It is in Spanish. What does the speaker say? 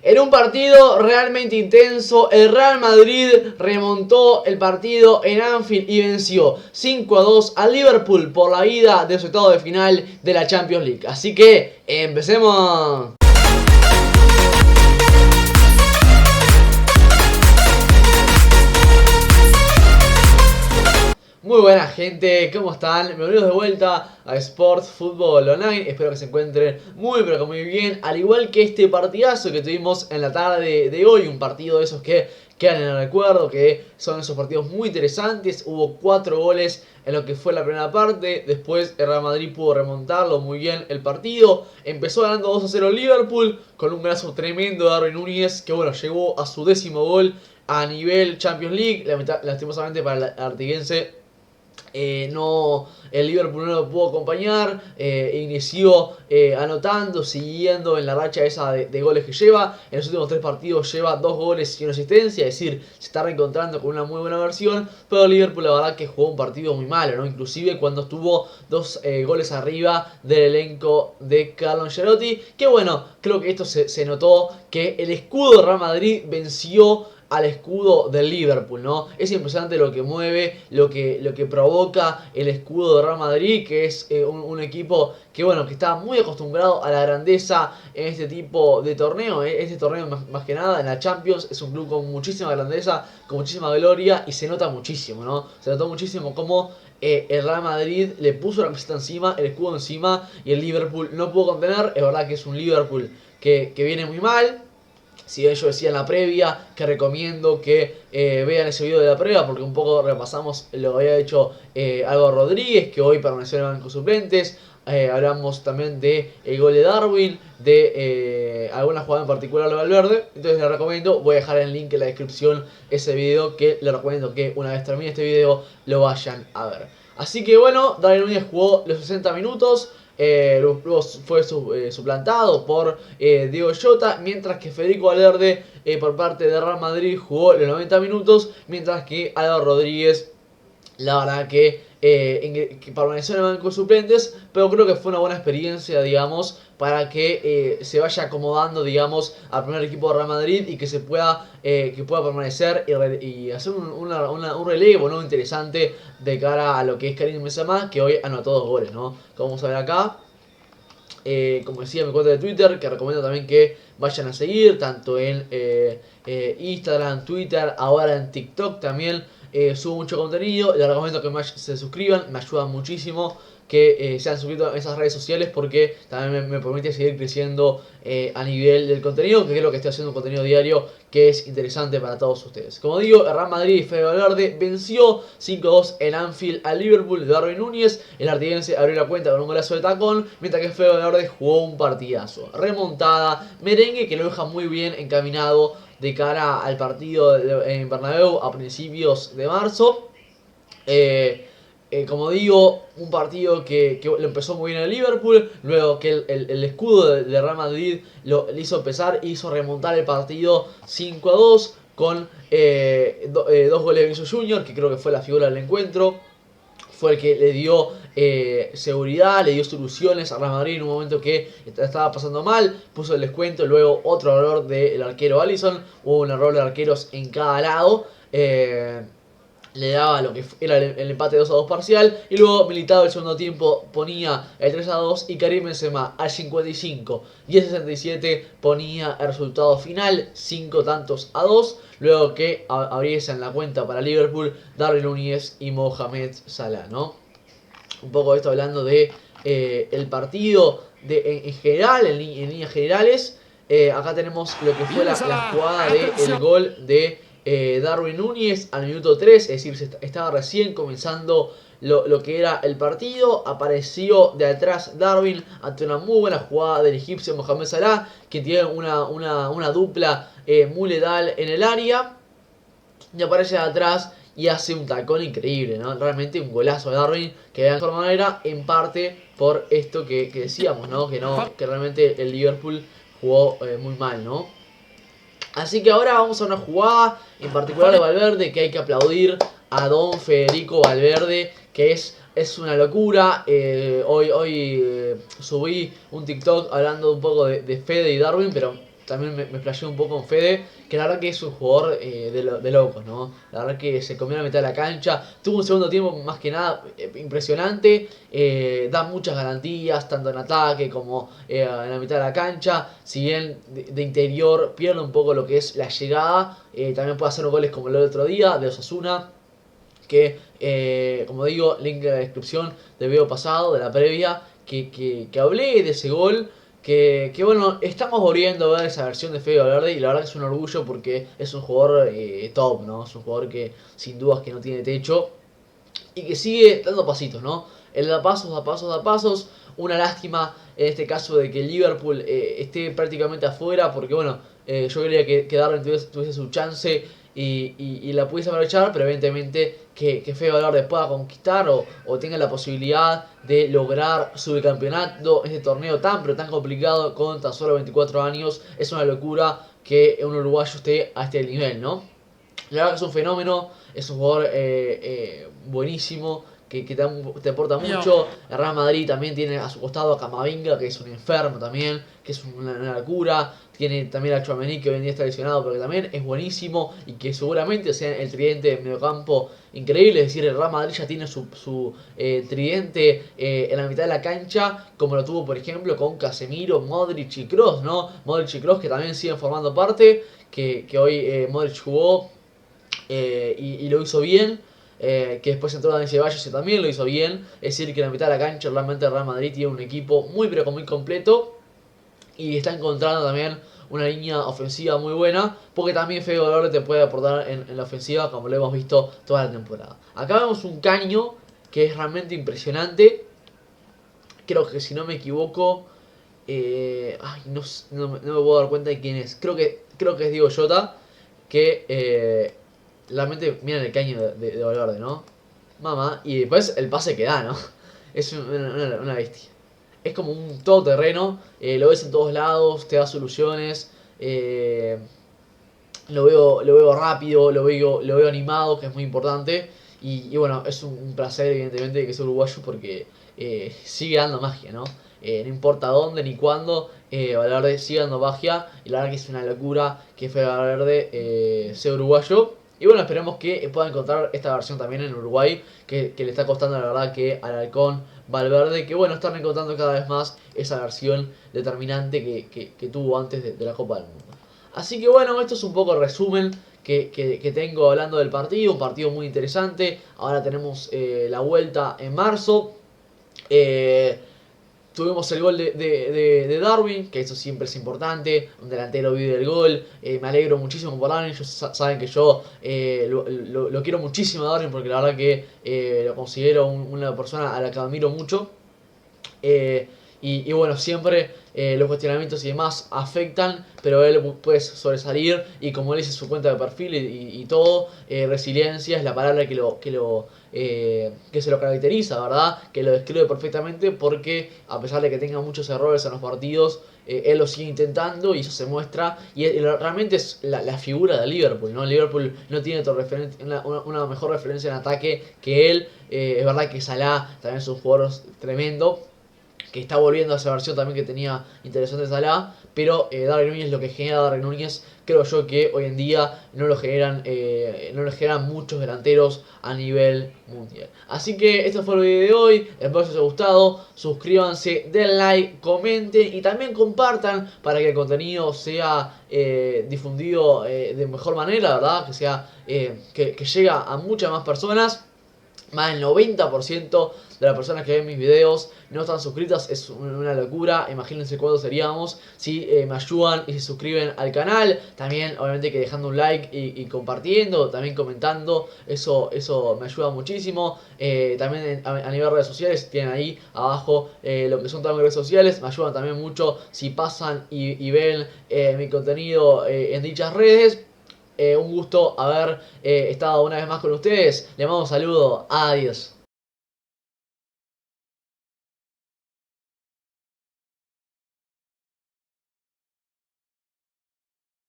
En un partido realmente intenso, el Real Madrid remontó el partido en Anfield y venció 5-2 al Liverpool por la ida de su octavo de final de la Champions League. Así que empecemos. Muy buena gente, ¿cómo están? Bienvenidos de vuelta a Sports Fútbol Online. Espero que se encuentren muy pero que muy bien. Al igual que este partidazo que tuvimos en la tarde de hoy. Un partido de esos que quedan en el recuerdo, que son esos partidos muy interesantes. Hubo 4 goles en lo que fue la primera parte. Después el Real Madrid pudo remontarlo muy bien el partido. Empezó ganando 2-0 Liverpool con un golazo tremendo de Darwin Núñez, que bueno, llegó a su 10º gol a nivel Champions League. Lastimosamente para el artiguense, el Liverpool no lo pudo acompañar. Inició anotando, siguiendo en la racha esa de goles que lleva. En los últimos 3 partidos lleva 2 goles y 1 asistencia, es decir, se está reencontrando con una muy buena versión. Pero el Liverpool la verdad que jugó un partido muy malo, ¿no? Inclusive cuando estuvo 2 goles arriba del elenco de Carlo Ancelotti. Que bueno, creo que esto se notó, que el escudo de Real Madrid venció al escudo del Liverpool, ¿no? Es impresionante lo que mueve, lo que provoca el escudo de Real Madrid, que es un equipo que, bueno, que está muy acostumbrado a la grandeza en este tipo de torneo. Este torneo más que nada en la Champions es un club con muchísima grandeza, con muchísima gloria, y se nota muchísimo, ¿no? Se notó muchísimo cómo el Real Madrid le puso la camiseta encima, el escudo encima, y el Liverpool no pudo contener. Es verdad que es un Liverpool que viene muy mal. Si bien yo decía en la previa que recomiendo que vean ese video de la previa, porque un poco repasamos lo que había hecho Álvaro Rodríguez, que hoy permaneció en el banco suplentes. Hablamos también de el gol de Darwin, de alguna jugada en particular de Valverde. Entonces les recomiendo, voy a dejar el link en la descripción ese video, que les recomiendo que una vez termine este video lo vayan a ver. Así que bueno, Darwin Núñez jugó los 60 minutos. Luego fue suplantado por Diego Jota, mientras que Federico Valverde por parte de Real Madrid jugó los 90 minutos, mientras que Álvaro Rodríguez, la verdad que permaneció en el banco de suplentes, pero creo que fue una buena experiencia, digamos, para que se vaya acomodando, digamos, al primer equipo de Real Madrid, y que pueda permanecer y hacer un relevo, ¿no?, interesante de cara a lo que es Karim Benzema, que hoy anotó 2 goles, ¿no? Como vamos a ver acá. Como decía en mi cuenta de Twitter, que recomiendo también que vayan a seguir, tanto en Instagram, Twitter, ahora en TikTok también. Subo mucho contenido, les recomiendo que se suscriban, me ayudan muchísimo que se han suscrito a esas redes sociales, porque también me permite seguir creciendo a nivel del contenido, que creo que estoy haciendo un contenido diario que es interesante para todos ustedes. Como digo, el Real Madrid y Fede Valverde venció 5-2 en Anfield al Liverpool de Darwin Núñez. El artiguense abrió la cuenta con un golazo de tacón, mientras que Fede Valverde jugó un partidazo. Remontada, merengue que lo deja muy bien encaminado de cara al partido en Bernabéu a principios de marzo. Como digo, un partido que lo empezó muy bien el Liverpool, luego que el escudo de Real Madrid le hizo empezar, hizo remontar el partido 5-2 con 2 goles de Vinicius Junior, que creo que fue la figura del encuentro. Fue el que le dio seguridad, le dio soluciones a Real Madrid en un momento que estaba pasando mal. Puso el descuento, luego otro error del arquero Alisson. Hubo un error de arqueros en cada lado. Le daba lo que era el empate 2-2 parcial. Y luego Militao el segundo tiempo ponía el 3-2. Y Karim Benzema al 55 y el 67 ponía el resultado final, 5-2. Luego que abriesen la cuenta para Liverpool Darwin Núñez y Mohamed Salah, ¿no? Un poco esto hablando de el partido en general, en líneas generales. Acá tenemos lo que fue la jugada del gol de Darwin Núñez al minuto 3, es decir, estaba recién comenzando lo que era el partido. Apareció de atrás Darwin ante una muy buena jugada del egipcio Mohamed Salah, que tiene una dupla muy letal en el área, y aparece de atrás y hace un tacón increíble, ¿no? Realmente un golazo de Darwin, que de alguna manera, en parte por esto que decíamos, ¿no? Que realmente el Liverpool jugó muy mal, ¿no? Así que ahora vamos a una jugada en particular de Valverde, que hay que aplaudir a don Federico Valverde, que es una locura. Hoy subí un TikTok hablando un poco de Fede y Darwin, pero también me flasheó un poco en Fede, que la verdad que es un jugador de locos, ¿no? La verdad que se comió la mitad de la cancha, tuvo un segundo tiempo más que nada impresionante, da muchas garantías, tanto en ataque como en la mitad de la cancha, si bien de interior pierde un poco lo que es la llegada, también puede hacer goles como el otro día de Osasuna, que como digo, link en la descripción del video pasado, de la previa, que hablé de ese gol. Que bueno, estamos volviendo a ver esa versión de Fede Valverde y la verdad que es un orgullo porque es un jugador top, ¿no? Es un jugador que sin dudas que no tiene techo y que sigue dando pasitos, ¿no? Él da pasos, da pasos, da pasos. Una lástima en este caso de que el Liverpool esté prácticamente afuera porque bueno, yo quería que Darwin tuviese su chance y la pudiese aprovechar, pero evidentemente que Fede Valverde pueda conquistar o tenga la posibilidad de lograr su bicampeonato en este torneo tan pero tan complicado con tan solo 24 años, es una locura que un uruguayo esté a este nivel, ¿no? La verdad que es un fenómeno, es un jugador buenísimo, que te aporta mucho. El Real Madrid también tiene a su costado a Camavinga, que es un enfermo también, que es una locura. Tiene también a Tchouaméni, que hoy en día está lesionado, pero que también es buenísimo y que seguramente sea el tridente de mediocampo increíble. Es decir, el Real Madrid ya tiene su tridente en la mitad de la cancha, como lo tuvo, por ejemplo, con Casemiro, Modric y Kroos, ¿no? Modric y Kroos que también siguen formando parte, que hoy Modric jugó y lo hizo bien. Que después entró Dani Ceballos y también lo hizo bien. Es decir, que en la mitad de la cancha realmente el Real Madrid tiene un equipo muy pero muy completo. Y está encontrando también una línea ofensiva muy buena. Porque también Fede Valverde te puede aportar en la ofensiva como lo hemos visto toda la temporada. Acá vemos un caño que es realmente impresionante. Creo que si no me equivoco... no me puedo dar cuenta de quién es. Creo que es Diego Jota. Que realmente miren el caño de Valverde, ¿no? Mamá, y después el pase que da, ¿no? Es una bestia. Es como un todoterreno, lo ves en todos lados, te da soluciones, lo veo rápido, lo veo animado, que es muy importante. Y bueno, es un placer evidentemente que sea uruguayo porque sigue dando magia, ¿no? No importa dónde ni cuándo, Valverde sigue dando magia. Y la verdad que es una locura que fue Valverde sea uruguayo. Y bueno, esperemos que pueda encontrar esta versión también en Uruguay, que le está costando la verdad que al halcón Valverde, que bueno, están encontrando cada vez más esa versión determinante que tuvo antes de la Copa del Mundo. Así que bueno, esto es un poco el resumen que tengo hablando del partido, un partido muy interesante. Ahora tenemos la vuelta en marzo. Eh, Tuvimos el gol de Darwin, que eso siempre es importante. Un delantero vive el gol. Me alegro muchísimo por Darwin. Ellos saben que yo lo quiero muchísimo a Darwin porque la verdad que lo considero una persona a la que admiro mucho. Eh, y bueno, siempre los cuestionamientos y demás afectan, pero él puede sobresalir y como él dice en su cuenta de perfil y todo, resiliencia es la palabra que se lo caracteriza, ¿verdad? Que lo describe perfectamente porque a pesar de que tenga muchos errores en los partidos, él lo sigue intentando y eso se muestra y realmente es la figura de Liverpool, ¿no? Liverpool no tiene una mejor referencia en ataque que él. Es verdad que Salah también es un jugador tremendo, que está volviendo a esa versión también que tenía interesante Salah, pero Darwin Núñez, lo que genera Darwin Núñez, creo yo que hoy en día no lo generan muchos delanteros a nivel mundial. Así que este fue el video de hoy, espero que os haya gustado, suscríbanse, den like, comenten y también compartan para que el contenido sea difundido de mejor manera, ¿verdad? Que sea que llegue a muchas más personas. Más del 90% de las personas que ven mis videos no están suscritas, es una locura. Imagínense cuántos seríamos si me ayudan y se suscriben al canal. También obviamente que dejando un like y compartiendo, también comentando, eso me ayuda muchísimo. También a nivel de redes sociales, tienen ahí abajo lo que son todas mis redes sociales. Me ayudan también mucho si pasan y ven mi contenido en dichas redes. Un gusto haber estado una vez más con ustedes. Les mando un saludo. Adiós.